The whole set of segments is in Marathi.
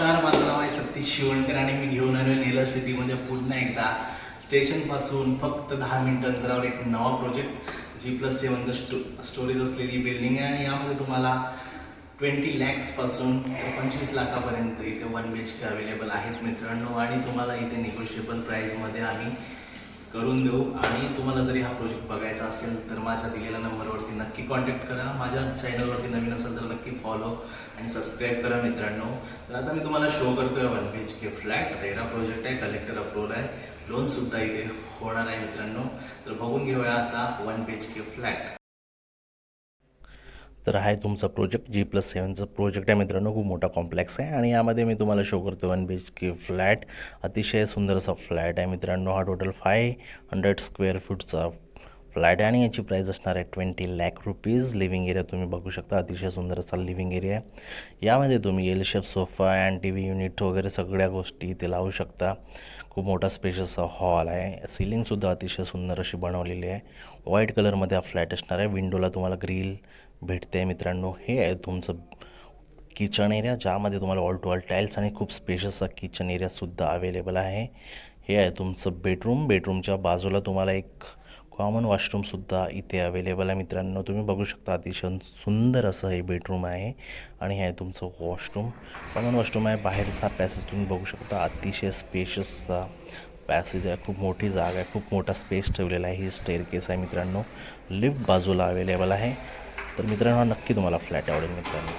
नमस्कार, माझं नाव आहे सतीश शिवणकर आणि मी घेऊन आलो नेलर सिटीमध्ये पुन्हा एकदा स्टेशनपासून फक्त 10 मिनिटं अंतरावर एक नवा प्रोजेक्ट G+7चं स्टोरेज असलेली बिल्डिंग आहे आणि यामध्ये तुम्हाला 20 लॅक्सपासून 25 लाखापर्यंत इथे 1 BHK अवेलेबल आहेत मित्रांनो. आणि तुम्हाला इथे निगोशिएबल प्राईसमध्ये आम्ही करून देऊ. आणि तुम्हाला जरी हा प्रोजेक्ट बघायचा असेल तर माझ्या दिलेल्या नंबरवरती नक्की कॉन्टॅक्ट करा. माझ्या चॅनलवरती नवीन असेल तर नक्की फॉलो आणि सबस्क्राईब करा मित्रांनो. तर आता मी तुम्हाला शो करतोय 1 BHK फ्लॅट. रेरा प्रोजेक्ट आहे, कलेक्टर अप्रूव्हल आहे, लोनसुद्धा इथे होणार आहे मित्रांनो. तर बघून घेऊया आता 1 BHK फ्लॅट. तर आहे तुमचा प्रोजेक्ट G+7चं प्रोजेक्ट आहे मित्रांनो. खूप मोठा कॉम्प्लेक्स आहे आणि यामध्ये मी तुम्हाला शो करतो 1 BHK फ्लॅट. अतिशय सुंदर असा फ्लॅट आहे मित्रांनो. हा टोटल 500 स्क्वेअर फूटचा फ्लॅट आहे आणि याची प्राईस असणार आहे 20 लाख रुपीज. लिव्हिंग एरिया तुम्ही बघू शकता, अतिशय सुंदर असा लिव्हिंग एरिया आहे. यामध्ये तुम्ही L shape sofa and TV unit वगैरे सगळ्या गोष्टी इथे लावू शकता. खूप मोठा स्पेशियस हॉल आहे. सिलिंगसुद्धा अतिशय सुंदर अशी बनवलेली आहे. व्हाईट कलरमध्ये हा फ्लॅट असणार आहे. विंडोला तुम्हाला ग्रिल भेटते आहे मित्रांनो. हे आहे तुमचं किचन एरिया, ज्यामध्ये तुम्हाला ऑल टू ऑल टाईल्स आणि खूप स्पेशियस किचन एरियासुद्धा अवेलेबल आहे. हे आहे तुमचं बेडरूम. बेडरूमच्या बाजूला तुम्हाला एक कॉमन वॉशरूमसुद्धा इथे अवेलेबल आहे मित्रांनो. तुम्ही बघू शकता, अतिशय सुंदर असं हे बेडरूम आहे. आणि हे आहे तुमचं वॉशरूम, कॉमन वॉशरूम आहे. बाहेरचा पॅसेज तुम्ही बघू शकता, अतिशय स्पेशियसचा पॅसेज आहे. खूप मोठी जागा आहे, खूप मोठा स्पेस ठेवलेला आहे. ही स्टेअरकेस आहे मित्रांनो. लिफ्ट बाजूला अवेलेबल आहे. तर मित्रांनो, नक्की तुम्हाला फ्लॅट आवडेल मित्रांनो.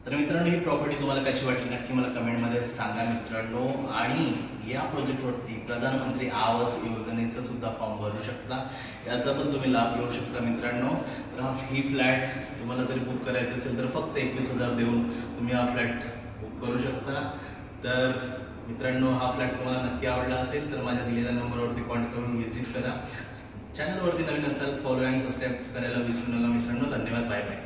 तर मित्रांनो, ही प्रॉपर्टी तुम्हाला कशी वाटली नक्की मला कमेंटमध्ये सांगा मित्रांनो. आणि या प्रोजेक्टवरती प्रधानमंत्री आवास योजनेचा सुद्धा फॉर्म भरू शकता, याचा पण तुम्ही लाभ घेऊ शकता मित्रांनो. तर ही फ्लॅट तुम्हाला जरी बुक करायचं असेल तर फक्त 21,000 देऊन तुम्ही हा फ्लॅट बुक करू शकता. तर मित्रांनो, हा फ्लॅट तुम्हाला नक्की आवडला असेल तर माझ्या दिलेल्या नंबरवरती कॉन्टॅक्ट करून व्हिजिट करा. चॅनलवरती नवीन असाल फॉलो आणि सबस्क्राईब करायला विसरू नका मित्रांनो. धन्यवाद, बाय बाय.